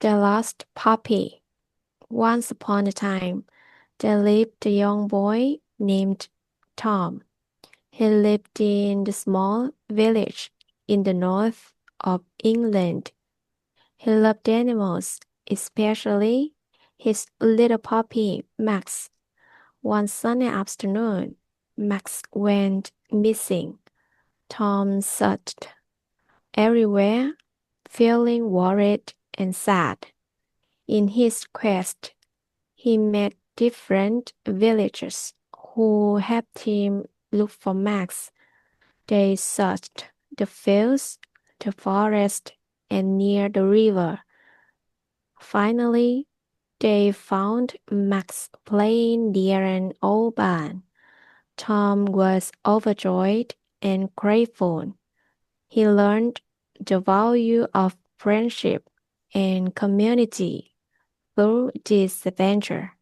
The Lost Puppy. Once upon a time, there lived a young boy named Tom. He lived in the small village in the north of England. He loved animals, especially his little puppy, Max. One sunny afternoon, Max went missing. Tom searched everywhere, feeling worried and sad. In his quest, he met different villagers who helped him look for Max. They searched the fields, the forest, and near the river. Finally, they found Max playing near an old barn. Tom was overjoyed and grateful. He learned the value of friendship and community through this adventure.